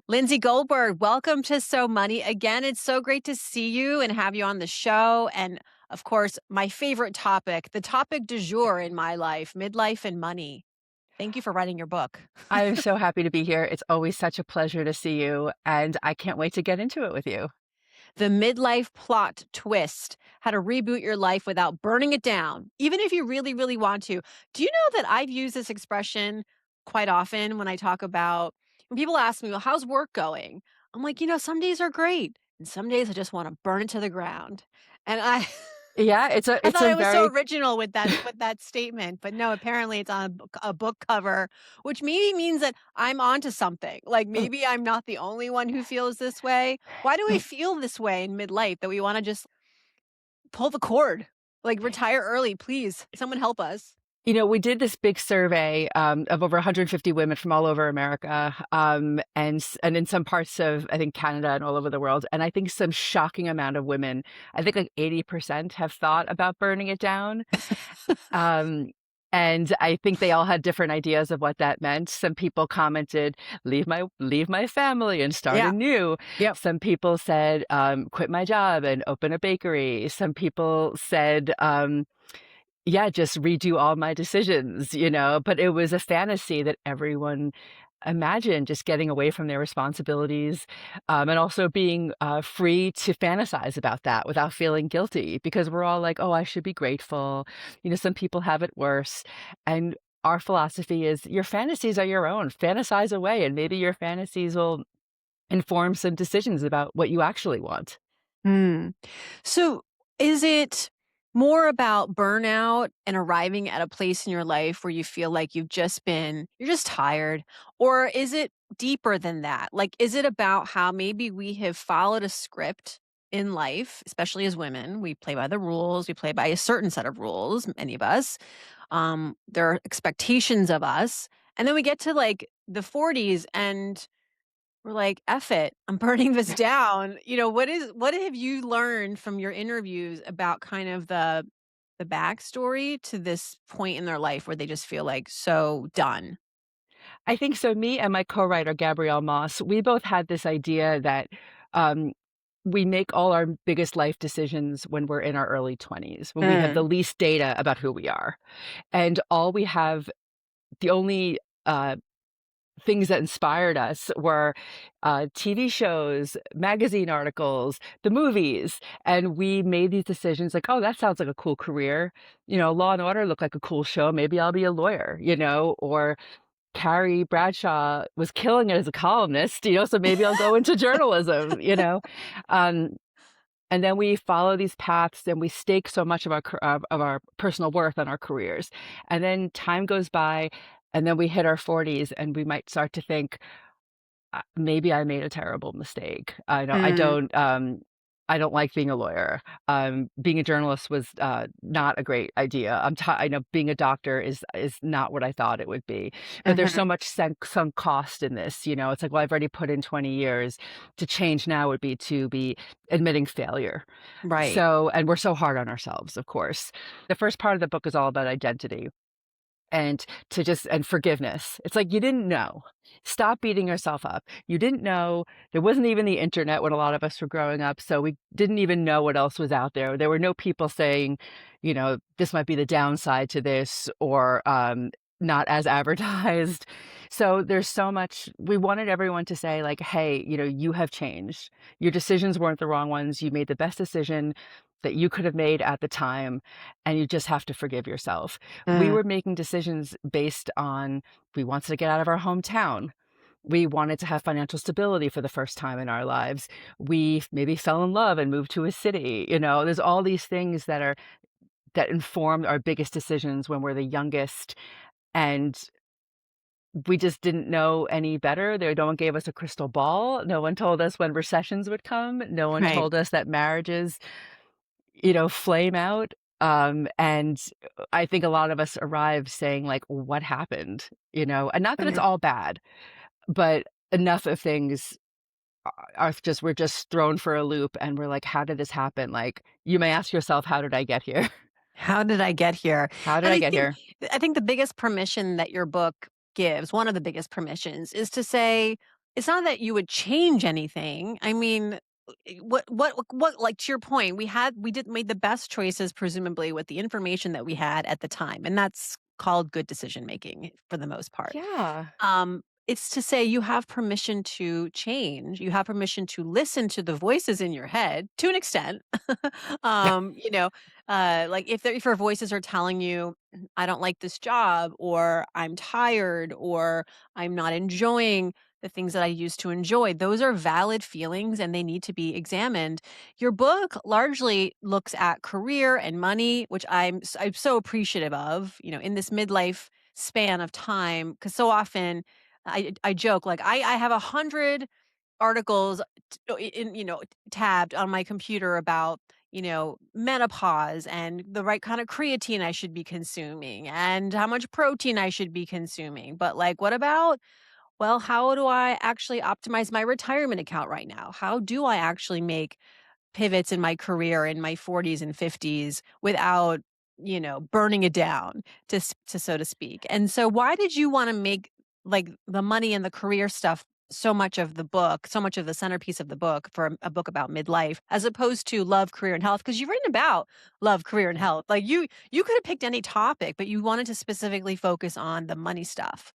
Lindsay Goldwert, welcome to So Money. Again, it's so great to see you and have you on the show. And of course, my favorite topic, the topic du jour in my life, midlife and money. Thank you for writing your book. I am so happy to be here. It's always such a pleasure to see you, and I can't wait to get into it with you. The Midlife Plot Twist, how to reboot your life without burning it down, even if you really, really want to. Do you know that I've used this expression quite often when I talk about when people ask me, well, how's work going? I'm like, some days are great. And some days I just want to burn it to the ground. And I Yeah, it's a I it's thought a I was so very original with that statement, but no, apparently it's on a book cover, which maybe means that I'm onto something. Like maybe I'm not the only one who feels this way. Why do we feel this way in midlife that we want to just pull the cord? Like retire early, please. Someone help us. we did this big survey of over 150 women from all over America, and in some parts of I think Canada and all over the world. And I think some shocking amount of women, I think like 80% have thought about burning it down. Um, and I think they all had different ideas of what that meant. Some people commented, leave my family and start Yeah. anew. Yep. Some people said, quit my job and open a bakery. Some people said, yeah, just redo all my decisions. But it was a fantasy that everyone imagined, just getting away from their responsibilities, and also being free to fantasize about that without feeling guilty, because we're all like, oh, I should be grateful. Some people have it worse. And our philosophy is your fantasies are your own. Fantasize away, and maybe your fantasies will inform some decisions about what you actually want. Hmm. So is it more about burnout and arriving at a place in your life where you feel like you're just tired? Or is it deeper than that? Like, is it about how maybe we have followed a script in life, especially as women? We play by the rules, we play by a certain set of rules, many of us. There are expectations of us. And then we get to like the 40s and we're like, "F it, I'm burning this down." What have you learned from your interviews about kind of the backstory to this point in their life where they just feel like so done? I think so. Me and my co-writer, Gabrielle Moss, we both had this idea that um, we make all our biggest life decisions when we're in our early 20s, when we have the Mm, least data about who we are. And the only things that inspired us were TV shows, magazine articles, the movies. And we made these decisions like, oh, that sounds like a cool career. Law and Order looked like a cool show. Maybe I'll be a lawyer, or Carrie Bradshaw was killing it as a columnist, so maybe I'll go into journalism. Um, and then we follow these paths and we stake so much of our personal worth on our careers. And then time goes by, and then we hit our 40s and we might start to think, maybe I made a terrible mistake. mm, I don't like being a lawyer. Being a journalist was not a great idea. I know being a doctor is not what I thought it would be. But there's so mhm, much sunk cost in this. It's like, well, I've already put in 20 years. To change now would be to be admitting failure. right. And we're so hard on ourselves, of course. The first part of the book is all about identity and and forgiveness. It's like, you didn't know. Stop beating yourself up. You didn't know. There wasn't even the internet when a lot of us were growing up, so we didn't even know what else was out there. There were no people saying, this might be the downside to this, or not as advertised. So there's so much. We wanted everyone to say, like, hey, you have changed. Your decisions weren't the wrong ones. You made the best decision that you could have made at the time, and you just have to forgive yourself. We Mm, were making decisions based on, we wanted to get out of our hometown. We wanted to have financial stability for the first time in our lives. We maybe fell in love and moved to a city. There's all these things that informed our biggest decisions when we're the youngest. And we just didn't know any better. No one gave us a crystal ball. No one told us when recessions would come. No one right. told us that marriages, flame out. And I think a lot of us arrived saying, like, what happened? And not that it's Mhm. all bad, but enough of things we're just thrown for a loop, and we're like, how did this happen? Like, you may ask yourself, how did I get here? How did I get here? How did And I I get think here? I think the biggest permission that your book gives, one of the biggest permissions, is to say it's not that you would change anything. I mean, what like to your point, we did made the best choices presumably with the information that we had at the time, and that's called good decision making for the most part. Yeah. It's to say you have permission to change. You have permission to listen to the voices in your head to an extent. You know, like if your voices are telling you, I don't like this job, or I'm tired, or I'm not enjoying the things that I used to enjoy, those are valid feelings and they need to be examined. Your book largely looks at career and money, which I'm so appreciative of, in this midlife span of time, because so often I joke, like, I have 100 articles tabbed on my computer about, menopause and the right kind of creatine I should be consuming and how much protein I should be consuming. But, like, what about, well, how do I actually optimize my retirement account right now? How do I actually make pivots in my career in my 40s and 50s without, burning it down to so to speak. And so why did you want to make like the money and the career stuff so much of the book, so much of the centerpiece of the book for a book about midlife as opposed to love, career and health? Because you've written about love, career and health. Like you could have picked any topic, but you wanted to specifically focus on the money stuff.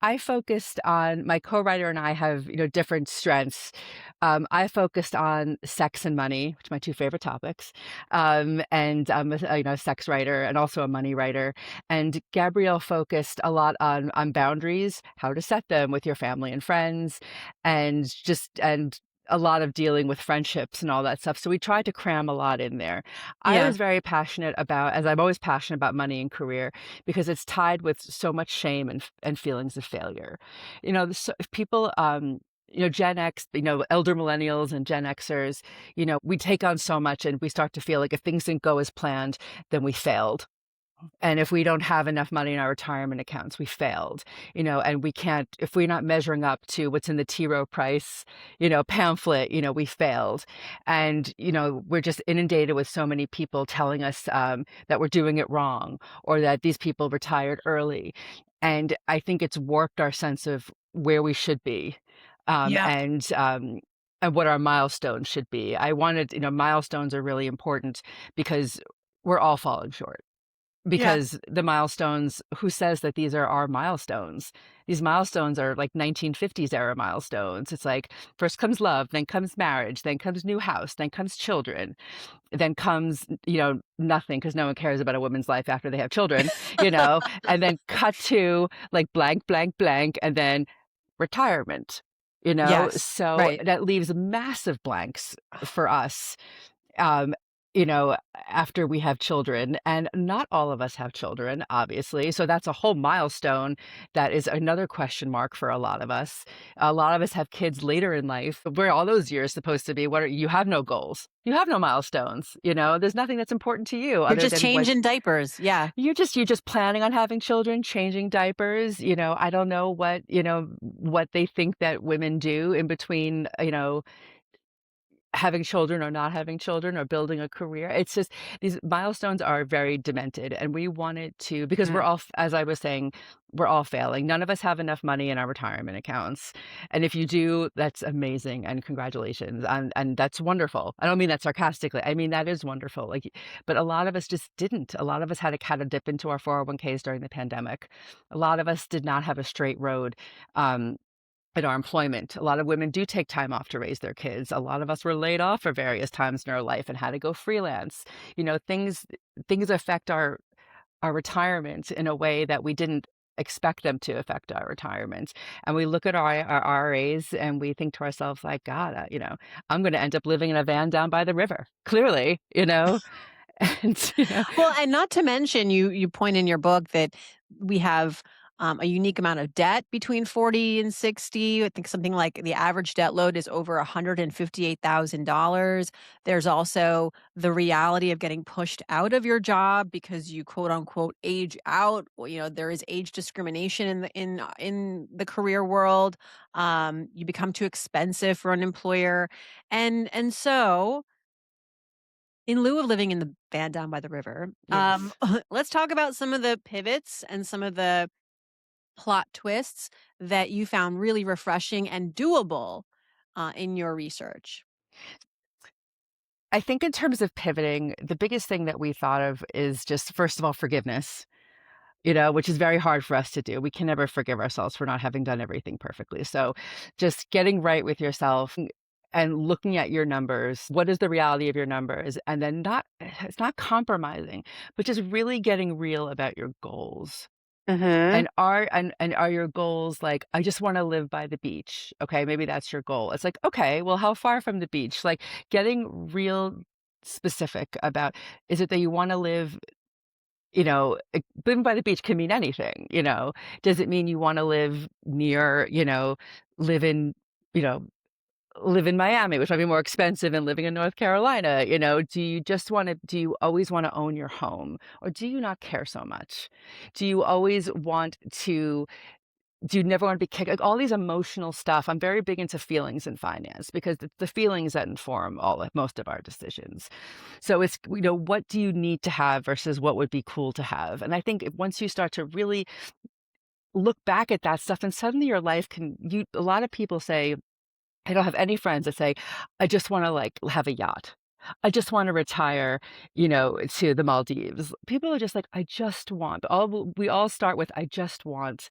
I focused on my co-writer and I have, different strengths. I focused on sex and money, which are my 2 favorite topics. And I'm a, sex writer and also a money writer. And Gabrielle focused a lot on boundaries, how to set them with your family and friends, and a lot of dealing with friendships and all that stuff. So we tried to cram a lot in there. I Yeah. was very passionate about, as I'm always passionate about money and career, because it's tied with so much shame and feelings of failure. If people, Gen X, elder millennials and Gen Xers, we take on so much and we start to feel like if things didn't go as planned, then we failed. And if we don't have enough money in our retirement accounts, we failed, and we can't, if we're not measuring up to what's in the T Rowe Price, pamphlet, we failed. And, we're just inundated with so many people telling us that we're doing it wrong or that these people retired early. And I think it's warped our sense of where we should be um, Yep. and, um, and what our milestones should be. I wanted, milestones are really important because we're all falling short Yeah. because the milestones, who says that these are our milestones? These milestones are like 1950s era milestones. It's like first comes love, then comes marriage, then comes new house, then comes children, then comes, nothing because no one cares about a woman's life after they have children, and then cut to like blank, blank, blank, and then retirement, Yes. So Right. that leaves massive blanks for us um, you know, after we have children, and not all of us have children, obviously. So that's a whole milestone that is another question mark for a lot of us. A lot of us have kids later in life. Where are all those years supposed to be? You have no goals. You have no milestones, there's nothing that's important to you You're other just than what changing diapers. Yeah. you're just planning on having children, changing diapers. I don't know what they think that women do in between, having children or not having children or building a career. It's just these milestones are very demented, and we wanted to, because Yeah. we're all, as I was saying, we're all failing. None of us have enough money in our retirement accounts. And if you do, that's amazing and congratulations. And that's wonderful. I don't mean that sarcastically. I mean that is wonderful. But a lot of us just didn't. A lot of us had a dip into our 401ks during the pandemic. A lot of us did not have a straight road. Um, in our employment. A lot of women do take time off to raise their kids. A lot of us were laid off for various times in our life and had to go freelance. Things affect our retirement in a way that we didn't expect them to affect our retirement. And we look at our RAs and we think to ourselves like, God, I'm going to end up living in a van down by the river. Clearly, and Well, and not to mention, you point in your book that we have a unique amount of debt between 40 and 60. I think something like the average debt load is over $158,000. There's also the reality of getting pushed out of your job because you quote unquote age out. Well, there is age discrimination in the career world. You become too expensive for an employer, and so in lieu of living in the van down by the river, yes. let's talk about some of the pivots and some of the plot twists that you found really refreshing and doable in your research? I think in terms of pivoting, the biggest thing that we thought of is just, first of all, forgiveness, which is very hard for us to do. We can never forgive ourselves for not having done everything perfectly. So just getting right with yourself and looking at your numbers. What is the reality of your numbers? And then it's not compromising, but just really getting real about your goals. Mhm. And are your goals like, "I just wanna live by the beach." Okay, maybe that's your goal. It's like, "Okay, well, how far from the beach?" Like, getting real specific about, is it that you wanna live, living by the beach can mean anything. Does it mean you wanna live near, live in, you know, live in Miami, which might be more expensive than living in North Carolina? Do you always wanna own your home, or do you not care so much? Do you always want to do you never wanna be kicked, like, all these emotional stuff. I'm very big into feelings in finance because it's the feelings that inform most of our decisions. So it's, what do you need to have versus what would be cool to have? And I think once you start to really look back at that stuff, and suddenly your life a lot of people say, I don't have any friends that say, "I just wanna, like, have a yacht. I just wanna retire, to the Maldives." People are just like, "I just want." We all start with, "I just want."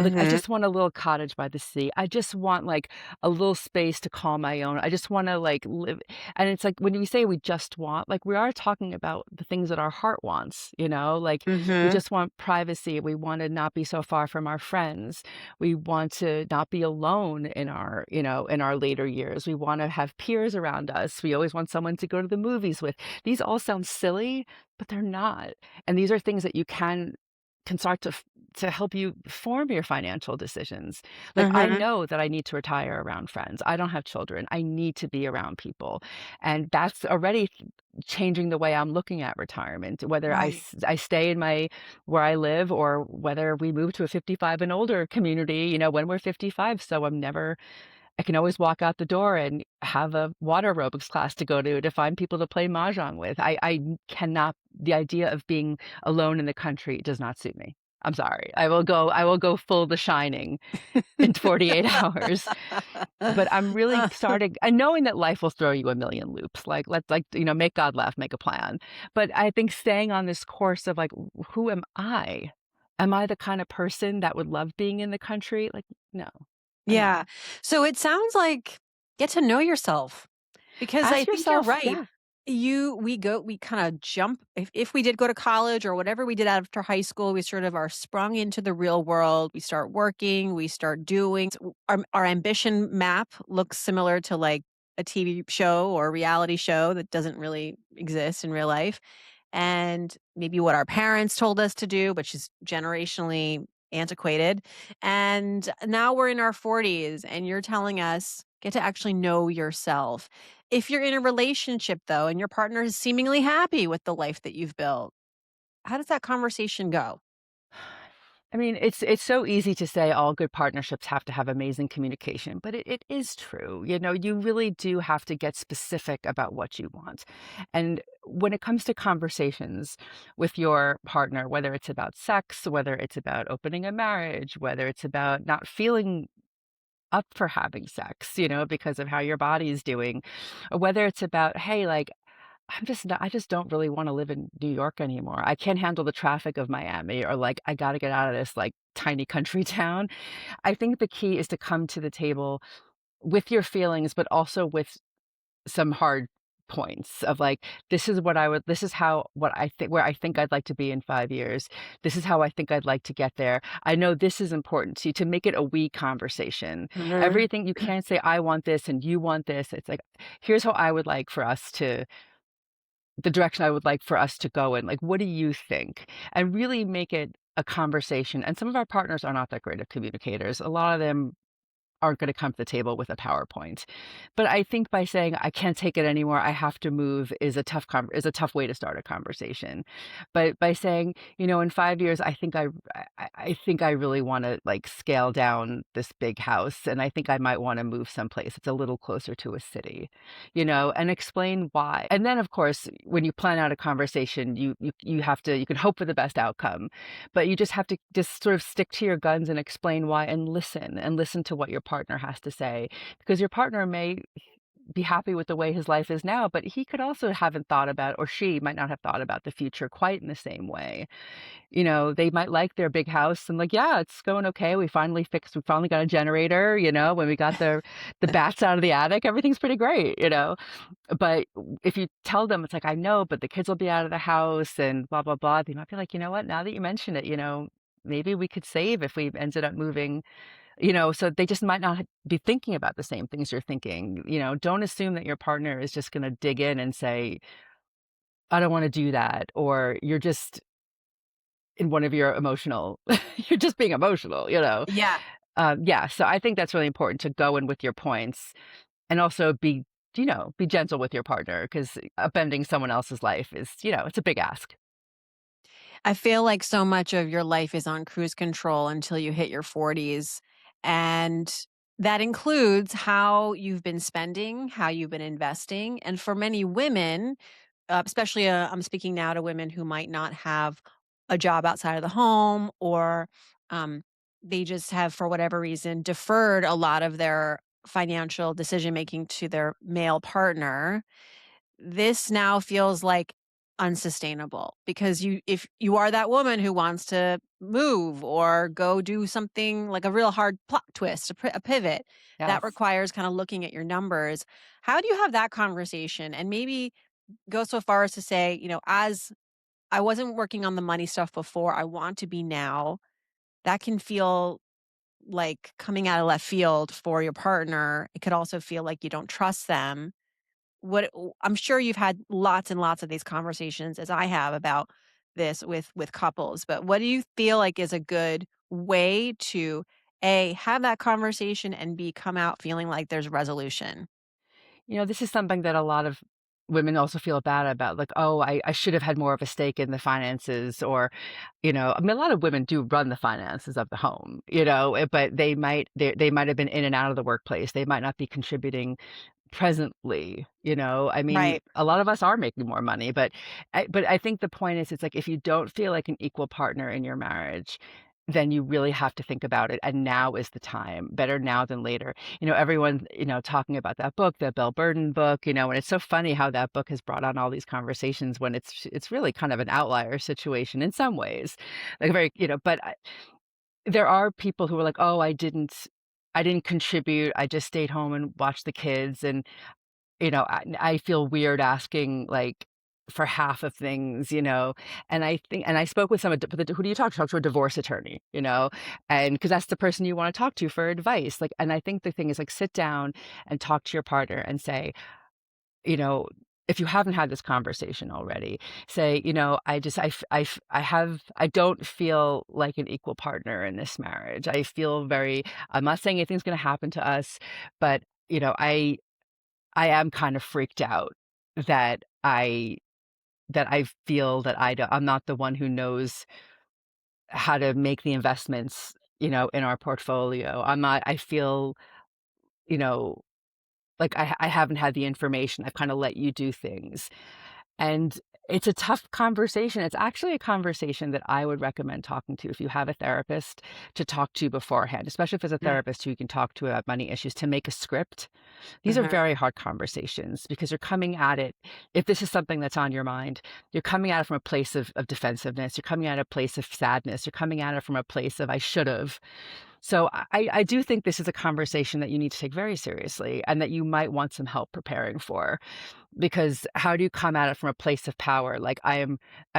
Like, "I Mhm. just want a little cottage by the sea. I just want, like, a little space to call my own. I just wanna, like, live." And it's like, when we say we just want, like, we are talking about the things that our heart wants. Like, we Mhm. just want privacy. We wanna not be so far from our friends. We want to not be alone in our later years. We want to have peers around us. We always want someone to go to the movies with. These all sound silly, but they're not. And these are things that you can start to help you form your financial decisions. Like, I Mhm. know that I need to retire around friends. I don't have children. I need to be around people. And that's already changing the way I'm looking at retirement, whether Right. I stay in my where I live, or whether we move to a 55 and older community, when we're 55. So I can always walk out the door and have a water aerobics class to go to find people to play mahjong with. I cannot, the idea of being alone in the country does not suit me. I'm sorry. I will go full The Shining in 48 hours. But I'm really starting, and knowing that life will throw you a million loops, like, let's, like, make God laugh, make a plan. But I think staying on this course of, like, who am I? Am I the kind of person that would love being in the country? Like, no, I'm Yeah. not. So it sounds like get to know yourself because I Ask think you're yourself, right. yeah. We kind of jump if we did go to college or whatever we did after high school, we sort of are sprung into the real world. We start working, we start doing our ambition map looks similar to like a TV show or a reality show that doesn't really exist in real life. And maybe what our parents told us to do, which is generationally antiquated. And now we're in our 40s and you're telling us get to actually know yourself. If you're in a relationship though and your partner is seemingly happy with the life that you've built, how does that conversation go? I mean, it's so easy to say all good partnerships have to have amazing communication, but it is true. You really do have to get specific about what you want. And when it comes to conversations with your partner, whether it's about sex, whether it's about opening a marriage, whether it's about not feeling up for having sex, because of how your body is doing, or whether it's about, hey, like, I just don't really wanna live in New York anymore. I can't handle the traffic of Miami, or, like, I gotta get out of this, like, tiny country town. I think the key is to come to the table with your feelings, but also with some hard points of, like, this is how what I think where I think I'd like to be in 5 years. This is how I think I'd like to get there. I know this is important to you, to make it a we conversation. Mhm. Everything, you can't say, "I want this and you want this." It's like, "Here's how I would like for us to the direction I would like for us to go in. Like, what do you think?" And really make it a conversation. And some of our partners are not that great of communicators. A lot of them aren't going to come to the table with a PowerPoint. But I think by saying I can't take it anymore, I have to move is is a tough way to start a conversation. But by saying, in 5 years, I think I really want to like scale down this big house, and I think I might want to move someplace. It's a little closer to a city, and explain why. And then, of course, when you plan out a conversation, you have to you can hope for the best outcome, but you just have to just sort of stick to your guns and explain why, and listen to what your partner has to say, because your partner may be happy with the way his life is now, but he could also haven't thought about, or she might not have thought about the future quite in the same way. They might like their big house and like, yeah, it's going okay. We finally got a generator, when we got the bats out of the attic, everything's pretty great. But if you tell them, it's like, I know, but the kids will be out of the house and blah, blah, blah. They might be like, you know what, now that you mention it, maybe we could save if we ended up moving, so they just might not be thinking about the same things you're thinking. Don't assume that your partner is just going to dig in and say, I don't want to do that. Or you're just in one of your emotional, you're just being emotional. Yeah. Yeah. So I think that's really important to go in with your points, and also be gentle with your partner, because upending someone else's life is, it's a big ask. I feel like so much of your life is on cruise control until you hit your 40s. And that includes how you've been spending, how you've been investing. And for many women, especially I'm speaking now to women who might not have a job outside of the home, or um, they just have, for whatever reason, deferred a lot of their financial decision making to their male partner. This now feels like unsustainable, because if you are that woman who wants to move or go do something like a real hard plot twist, a pivot that Yes. requires kind of looking at your numbers. How do you have that conversation, and maybe go so far as to say, as I wasn't working on the money stuff before, I want to be now. That can feel like coming out of left field for your partner. It could also feel like you don't trust them. I'm sure you've had lots and lots of these conversations, as I have, about this with couples, but what do you feel like is a good way to A, have that conversation, and B, come out feeling like there's resolution? This is something that a lot of women also feel bad about, like, oh, I should have had more of a stake in the finances, or, I mean, a lot of women do run the finances of the home, but they might have been in and out of the workplace. They might not be contributing presently. I mean, Right. a lot of us are making more money, but I think the point is, it's like, if you don't feel like an equal partner in your marriage, then you really have to think about it, and now is the time. Better now than later. Everyone, talking about that book, the Bell Burden book, and it's so funny how that book has brought on all these conversations when it's really kind of an outlier situation in some ways. Like, very, there are people who are like, "Oh, I didn't contribute. I just stayed home and watched the kids." And I feel weird asking, like, for half of things. And I spoke with but who do you talk to? Talk to a divorce attorney, and because that's the person you want to talk to for advice. Like, and I think the thing is, like, sit down and talk to your partner and say, you know, if you haven't had this conversation already, say, I just, I don't feel like an equal partner in this marriage. I'm not saying anything's going to happen to us, but, I am kind of freaked out that I feel that I'm not the one who knows how to make the investments, in our portfolio. I feel, you know, like I haven't had the information. I've kind of let you do things. And it's a tough conversation. It's actually a conversation that I would recommend talking to, if you have a therapist, to talk to beforehand, especially if it's a Mm, therapist who you can talk to about money issues, to make a script. These are mhm. very hard conversations, because you're coming at it, if this is something that's on your mind, you're coming at it from a place of defensiveness. You're coming at a place of sadness. You're coming at it from a place of I should have. So I do think this is a conversation that you need to take very seriously, and that you might want some help preparing for. Because how do you come at it from a place of power? Like, I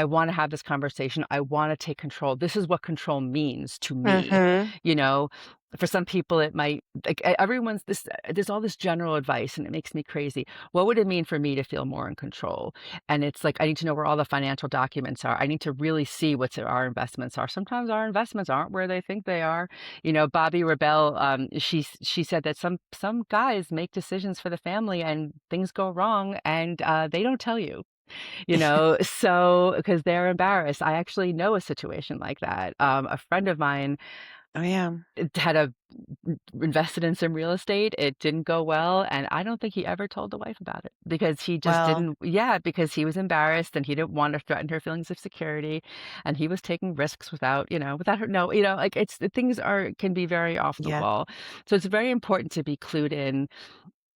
want to have this conversation. I want to take control. This is what control means to me, Mhm. you know? For some people, it might like everyone's this. There's all this general advice, and it makes me crazy. What would it mean for me to feel more in control? And it's like I need to know where all the financial documents are. I need to really see what our investments are. Sometimes our investments aren't where they think they are. Bobby Rebel, she said that some guys make decisions for the family, and things go wrong, and they don't tell you. So because they're embarrassed. I actually know a situation like that. A friend of mine Oh, yeah. had a invested in some real estate. It didn't go well, and I don't think he ever told the wife about it because he just Well, didn't. Yeah, because he was embarrassed and he didn't want to threaten her feelings of security, and he was taking risks without her. No, like things can be very off the yeah. wall. So it's very important to be clued in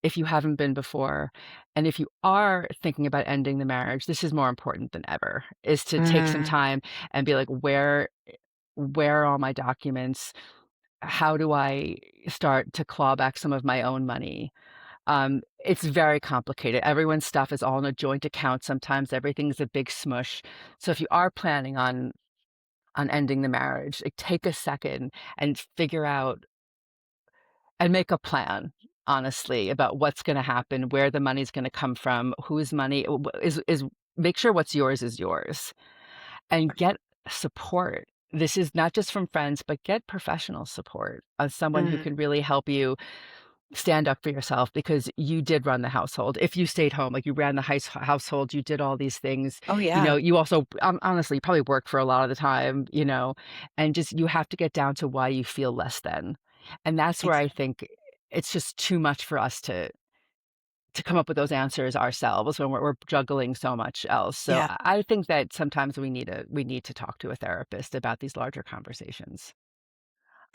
if you haven't been before. And if you are thinking about ending the marriage, this is more important than ever, is to take some Mhm. time and be like, where are all my documents? How do I start to claw back some of my own money? It's very complicated. Everyone's stuff is all in a joint account. Sometimes everything's a big smush. So if you are planning on ending the marriage, like, take a second and figure out and make a plan, honestly, about what's going to happen, where the money's going to come from, whose money is. Make sure what's yours is yours, and get support. This is not just from friends, but get professional support of someone who Mhm. can really help you stand up for yourself because you did run the household. If you stayed home, like you ran the household, you did all these things. Oh, yeah. You also honestly probably worked for a lot of the time, and just you have to get down to why you feel less than. And that's where I Exactly. think it's just too much for us to come up with those answers ourselves when we're juggling so much else. So Yeah. I think that sometimes we need to talk to a therapist about these larger conversations.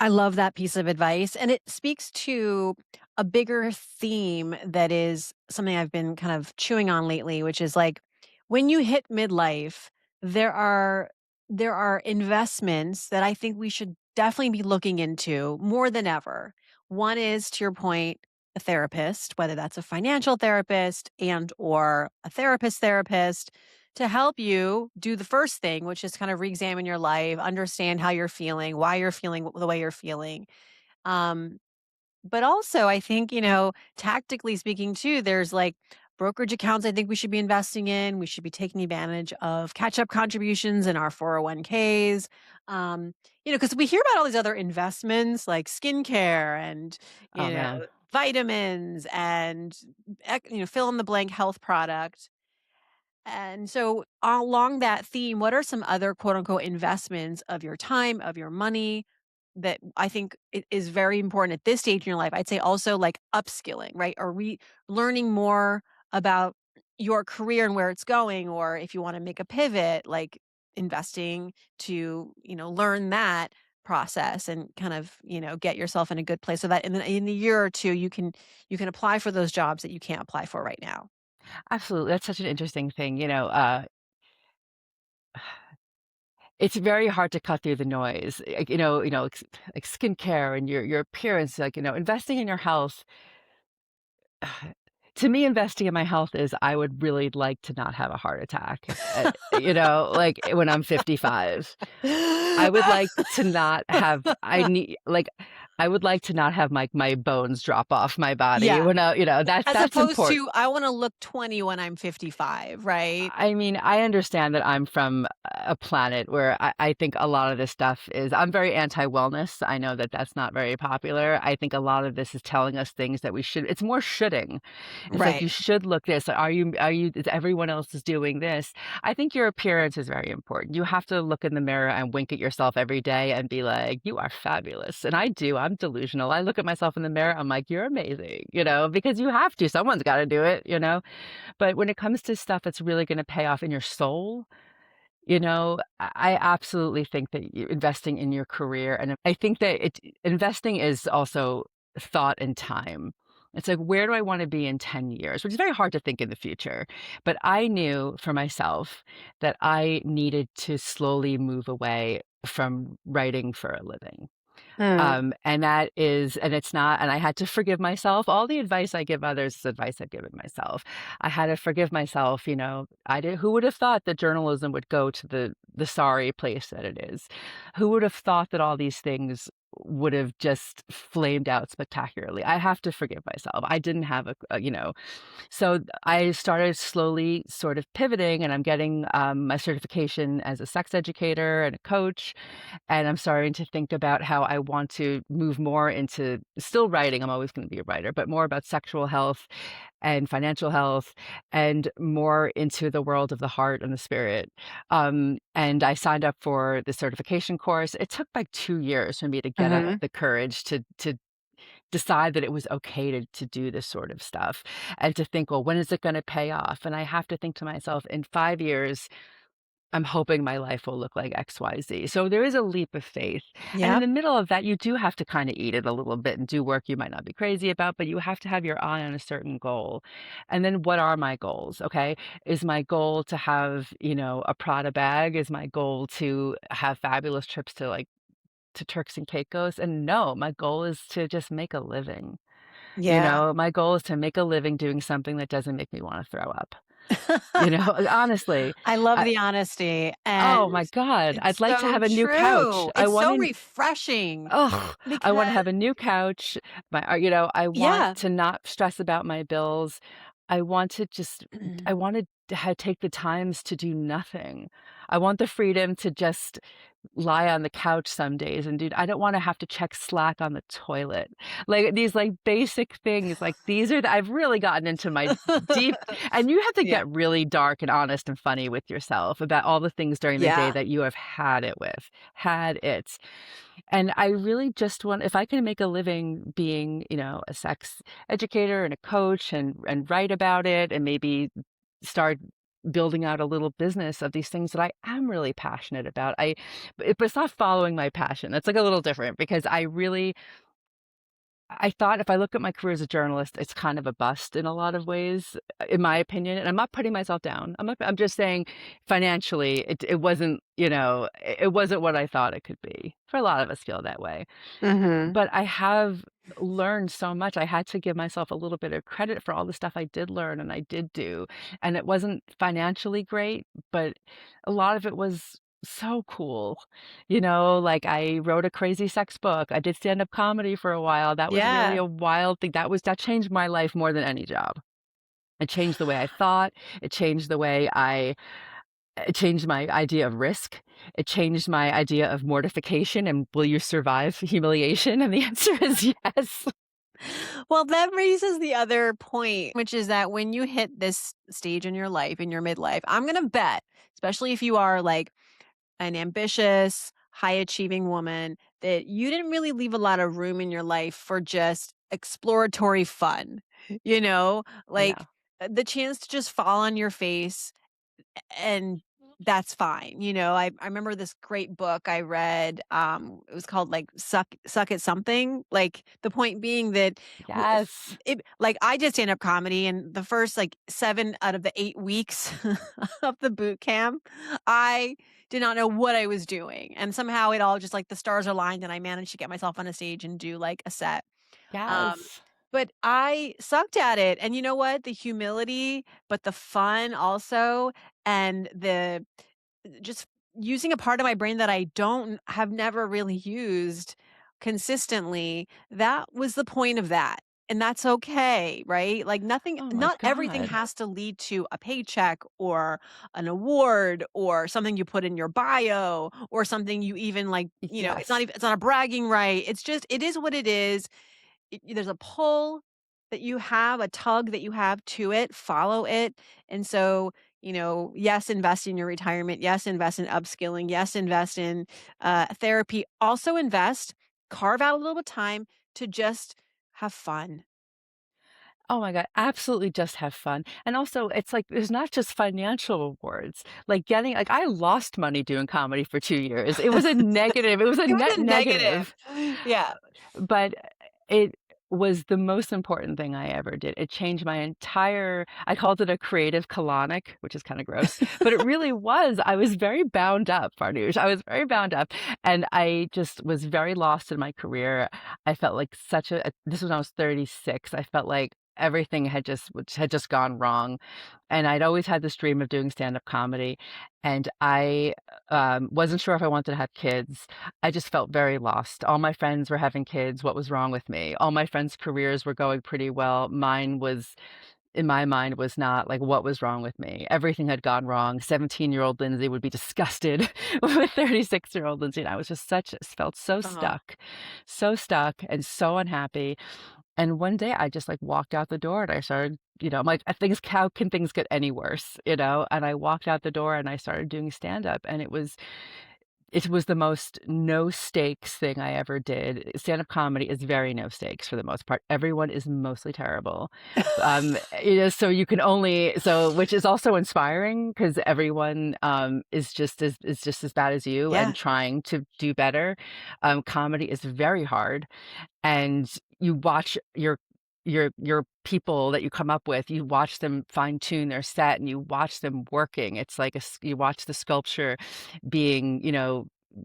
I love that piece of advice, and it speaks to a bigger theme that is something I've been kind of chewing on lately, which is like when you hit midlife, there are there are investments that I think we should definitely be looking into more than ever. One is, to your point, a therapist, whether that's a financial therapist and or a therapist to help you do the first thing, which is kind of re-examine your life, understand how you're feeling, why you're feeling the way you're feeling. Um, but also, I think, tactically speaking, too, there's like brokerage accounts I think we should be investing in. We should be taking advantage of catch up contributions in our 401ks. Um, because we hear about all these other investments like skincare and, Oh you know, man. vitamins and, fill in the blank health product. And so, along that theme, what are some other quote unquote investments of your time, of your money that I think is very important at this stage in your life? I'd say also like upskilling, right? Or learning more about your career and where it's going, or if you want to make a pivot, like investing to, learn that process and kind of, get yourself in a good place so that in the year or two you can apply for those jobs that you can't apply for right now. Absolutely. That's such an interesting thing. It's very hard to cut through the noise. Like skincare and your appearance, like, investing in your health. To me, investing in my health is I would really like to not have a heart attack, like when I'm 55. I would like to not have I would like to not have my bones drop off my body Yeah. when As that's opposed important. to, I wanna look 20 when I'm 55, right? I mean, I understand that I'm from a planet where I think a lot of this stuff is I'm very anti-wellness. I know that that's not very popular. I think a lot of this is telling us things that we should. It's more shoulding. It's like you Right. should look this. Is everyone else is doing this? I think your appearance is very important. You have to look in the mirror and wink at yourself every day and be like, you are fabulous. And I do. I'm delusional. I look at myself in the mirror. I'm like, you're amazing, because you have to. Someone's got to do it. But when it comes to stuff that's really going to pay off in your soul, I absolutely think that investing in your career, and I think that investing is also thought and time. It's like, where do I want to be in 10 years? Which is very hard to think in the future. But I knew for myself that I needed to slowly move away from writing for a living. Mm. And it's not, and I had to forgive myself. All the advice I give others is advice I've given myself. I had to forgive myself. Who would have thought that journalism would go to the sorry place that it is? Who would have thought that all these things would have just flamed out spectacularly. I have to forgive myself. I didn't have so I started slowly sort of pivoting, and I'm getting my certification as a sex educator and a coach. And I'm starting to think about how I want to move more into still writing. I'm always going to be a writer, but more about sexual health and financial health and more into the world of the heart and the spirit. And I signed up for the certification course. It took like 2 years for me to get up Mhm. the courage to decide that it was okay to do this sort of stuff and to think, well, when is it going to pay off? And I have to think to myself, in 5 years, I'm hoping my life will look like XYZ. So there is a leap of faith. And in Yep. the middle of that, you do have to kind of eat it a little bit and do work you might not be crazy about, but you have to have your eye on a certain goal. And then what are my goals? Okay. Is my goal to have, a Prada bag? Is my goal to have fabulous trips to to Turks and Caicos? And no, my goal is to just make a living. Yeah. My goal is to make a living doing something that doesn't make me want to throw up. Honestly, I love I, the honesty, and oh my God, I'd it's like to so have a new couch. true. It's so refreshing I want to because have a new couch. I want yeah. to not stress about my bills. I want to just, I want to take the times to do nothing. I want the freedom to just lie on the couch some days and dude, I don't want to have to check Slack on the toilet. Like these like basic things, like these are I've really gotten into my deep, and you have to Yeah. get really dark and honest and funny with yourself about all the things during the day Yeah. that you have had it. And I really just want, if I can make a living being, a sex educator and a coach and write about it and maybe start building out a little business of these things that I am really passionate about. But it's not following my passion. That's like a little different because I thought if I look at my career as a journalist, it's kind of a bust in a lot of ways, in my opinion. And I'm not putting myself down. I'm just saying financially, it wasn't, it wasn't what I thought it could be. For a lot of us feel that way. Mhm. But I have learned so much. I had to give myself a little bit of credit for all the stuff I did learn and I did do. And it wasn't financially great, but a lot of it was so cool. Like I wrote a crazy sex book. I did stand-up comedy for a while. That was really Yeah. a wild thing. That changed my life more than any job. It changed the way I thought. It changed the way it changed my idea of risk. It changed my idea of mortification and will you survive humiliation? And the answer is yes. Well, that raises the other point, which is that when you hit this stage in your life, in your midlife, I'm gonna bet, especially if you are like an ambitious, high achieving woman, that you didn't really leave a lot of room in your life for just exploratory fun. You know, like No. the chance to just fall on your face and that's fine. I remember this great book I read. It was called like Suck at Something. Like the point being that Yes. like I did stand up comedy and the first like 7 out of the 8 weeks of the boot camp, I did not know what I was doing. And somehow it all just like the stars aligned and I managed to get myself on a stage and do like a set. Um, Yes. but I sucked at it, and you know what? The humility, but the fun also, and the just using a part of my brain that I don't have never really used consistently, that was the point of that. And that's okay, right? Like Oh my not everything God. has to lead to a paycheck or an award or something you put in your bio or something you even like, Yes. it's not a bragging right. It's just it is what it is. There's a pull that you have, a tug that you have to it, follow it. And so, yes, invest in your retirement. Yes, invest in upskilling. Yes, invest in therapy. Also invest, carve out a little bit of time to just have fun. Oh my God, absolutely just have fun. And also, it's like there's not just financial rewards. Like I lost money doing comedy for 2 years. It was a negative. It was a It was net a negative. negative. Yeah. But it was the most important thing I ever did. It changed my entire, I called it a creative colonic, which is kind of gross, but it really was. I was very bound up, Farnoosh. I was very bound up and I just was very lost in my career. I felt like this was when I was 36. I felt like everything had just which had just gone wrong, and I'd always had this dream of doing stand-up comedy, and I, wasn't sure if I wanted to have kids. I just felt very lost. All my friends were having kids, what was wrong with me? All my friends' careers were going pretty well, mine was in my mind was not like, what was wrong with me? Everything had gone wrong. 17-year-old Lindsay would be disgusted with 36-year-old Lindsay, and I was just such felt Uh-huh. so stuck and so unhappy. And one day I just like walked out the door and I started, I'm like, things, how can things get any worse, And I walked out the door and I started doing stand up, and it was the most no stakes thing I ever did. Stand-up comedy is very no stakes for the most part. Everyone is mostly terrible. So you can only which is also inspiring because everyone is just as bad as you Yeah. and trying to do better. Comedy is very hard, and you watch your people that you come up with, you watch them fine tune their set and you watch them working. It's like you watch the sculpture being,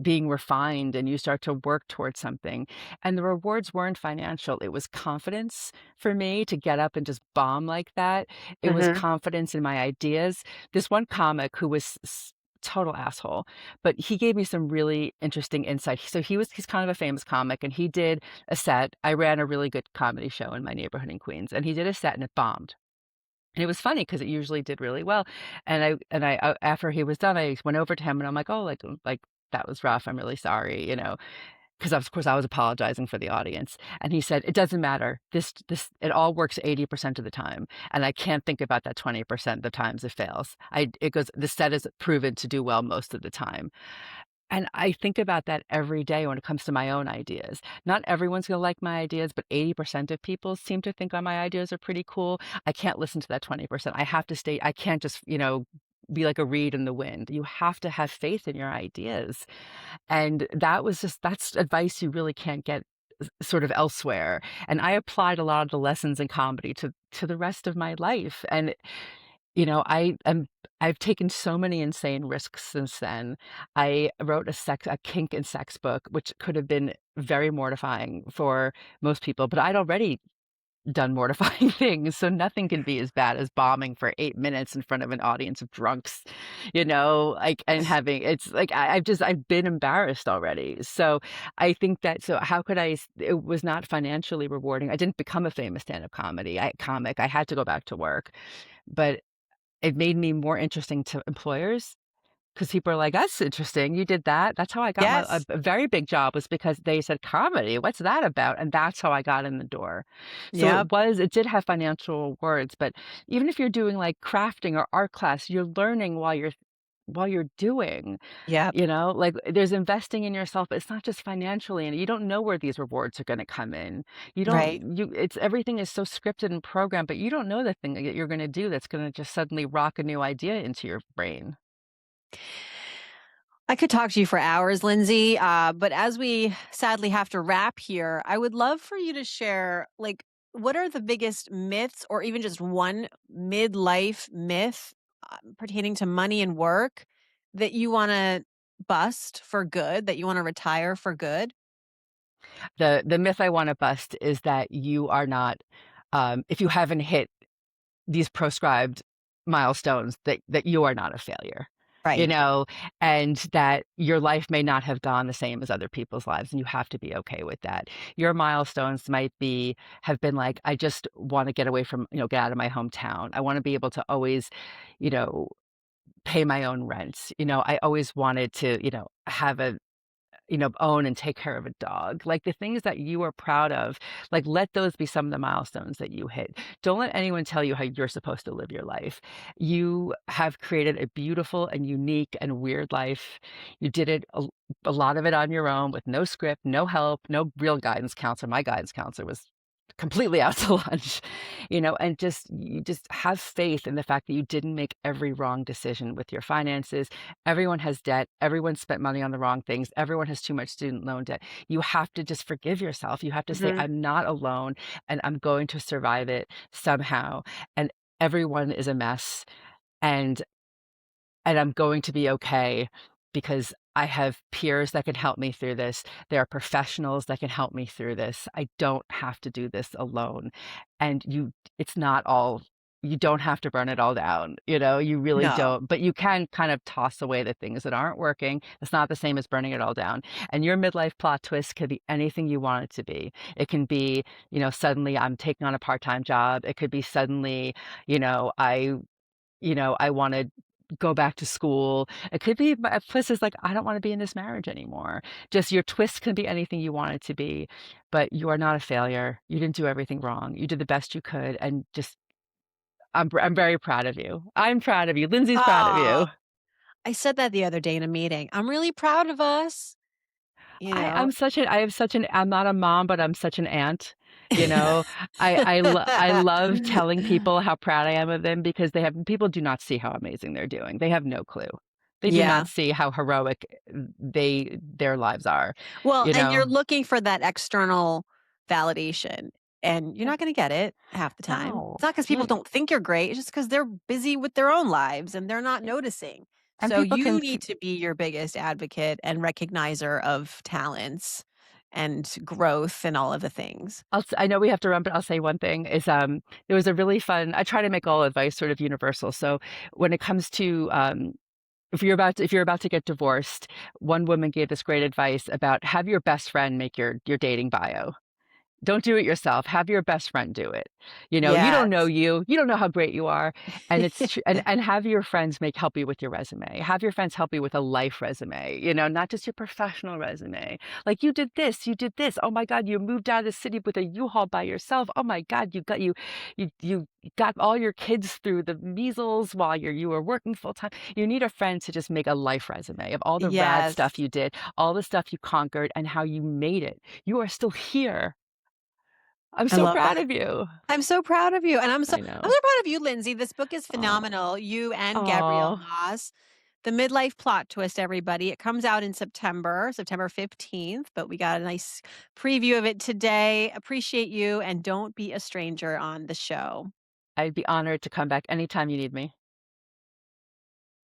being refined, and you start to work towards something. And the rewards weren't financial. It was confidence for me to get up and just bomb like that. It was Mhm. confidence in my ideas. This one comic who was total asshole, but he gave me some really interesting insight. So he's kind of a famous comic, and he did a set. I ran a really good comedy show in my neighborhood in Queens, and he did a set and it bombed. And it was funny because it usually did really well. And I after he was done, I went over to him and I'm like, "Oh, like that was rough. I'm really sorry," because of course I was apologizing for the audience. And he said, "It doesn't matter. This it all works 80% of the time, and I can't think about that 20% the times it fails. I it goes the set is proven to do well most of the time." And I think about that every day when it comes to my own ideas. Not everyone's gonna like my ideas, but 80% of people seem to think my ideas are pretty cool. I can't listen to that 20%. I can't just, be like a reed in the wind. You have to have faith in your ideas. And that's advice you really can't get sort of elsewhere. And I applied a lot of the lessons in comedy to the rest of my life. And I've taken so many insane risks since then. I wrote a kink and sex book, which could have been very mortifying for most people, but I'd already done mortifying things, so nothing can be as bad as bombing for 8 minutes in front of an audience of drunks, like, and having it's like I've been embarrassed already. So I think that so how could it was not financially rewarding. I didn't become a famous stand-up comic. I had to go back to work, but it made me more interesting to employers because people are like, "That's interesting. You did that." That's how I got my Yes. a very big job was because they said, "Comedy, what's that about?" And that's how I got in the door. So Yep. it did have financial rewards, but even if you're doing, like, crafting or art class, you're learning while you're doing, Yep. like, there's investing in yourself, but it's not just financially, and you don't know where these rewards are gonna come in. You Right. don't you it's everything is so scripted and programmed, but you don't know the thing that you're gonna do that's gonna just suddenly rock a new idea into your brain. I could talk to you for hours, Lindsay, but as we sadly have to wrap here, I would love for you to share, like, what are the biggest myths or even just one midlife myth pertaining to money and work that you want to bust for good, that you want to retire for good? The myth I wanna bust is that you are not, if you haven't hit these proscribed milestones, that you are not a failure, you Right. know, and that your life may not have gone the same as other people's lives, and you have to be okay with that. Your milestones have been like, "I just wanna get away from, get out of my hometown. I wanna be able to always, you know, pay my own rent." I always wanted to, have own and take care of a dog. Like the things that you are proud of, like let those be some of the milestones that you hit. Don't let anyone tell you how you're supposed to live your life. You have created a beautiful and unique and weird life. You did it a lot of it on your own with no script, no help, no real guidance counselor. My guidance counselor was completely out to lunch, and you just have faith in the fact that you didn't make every wrong decision with your finances. Everyone has debt. Everyone spent money on the wrong things. Everyone has too much student loan debt. You have to just forgive yourself. You have to say, Hmm. I'm not alone and I'm going to survive it somehow. And everyone is a mess, and I'm going to be okay because I have peers that can help me through this. There are professionals that can help me through this. I don't have to do this alone. And it's not all, you don't have to burn it all down, you really No. don't. But you can kind of toss away the things that aren't working. It's not the same as burning it all down. And your midlife plot twist could be anything you want it to be. It can be, suddenly I'm taking on a part-time job. It could be suddenly, you know, I I wanna go back to school. It could be a twist is like, I don't wanna be in this marriage anymore. Just your twist can be anything you want it to be, but you are not a failure. You didn't do everything wrong. You did the best you could, and just I'm very proud of you. I'm proud of you. Lindsay's proud of Oh, you. I said that the other day in a meeting. I'm really proud of us, you know? I'm not a mom, but I'm such an aunt, you know? I love telling people how proud I am of them because people do not see how amazing they're doing. They have no clue. They do Yeah. not see how heroic their lives are, Well, you and you're know? looking for that external validation, and you're Yeah. not gonna get it half the time. No. It's not because people You don't think you're great, it's just because 'cause they're busy with their own lives and they're not noticing. and So people you can need to be your biggest advocate and recognizer of talents and growth and all of the things. I know we have to run, but I'll say one thing is, there was a really fun I try to make all advice sort of universal. So when it comes to, if you're about to get divorced, one woman gave this great advice about have your best friend make your dating bio. Don't do it yourself. Have your best friend do it. You don't know Yes. you. You don't know how great you are, and it's tr and have your friends help you with your resume. Have your friends help you with a life resume, not just your professional resume. Like, "You did this, you did this. Oh my god, you moved out of the city with a U-Haul by yourself. Oh my god, you got all your kids through the measles while you were working full time." You need a friend to just make a life resume of all the rad Yes. stuff you did, all the stuff you conquered, and how you made it. You are still here. I'm I so love proud that. of you. I'm so proud of you, and I I'm know. so proud of you, Lindsay. This book is Oh, phenomenal. You and Gabrielle oh, Moss. The Midlife Plot Twist, everybody. It comes out in September 15th, but we got a nice preview of it today. Appreciate you, and don't be a stranger on the show. I'd be honored to come back anytime you need me.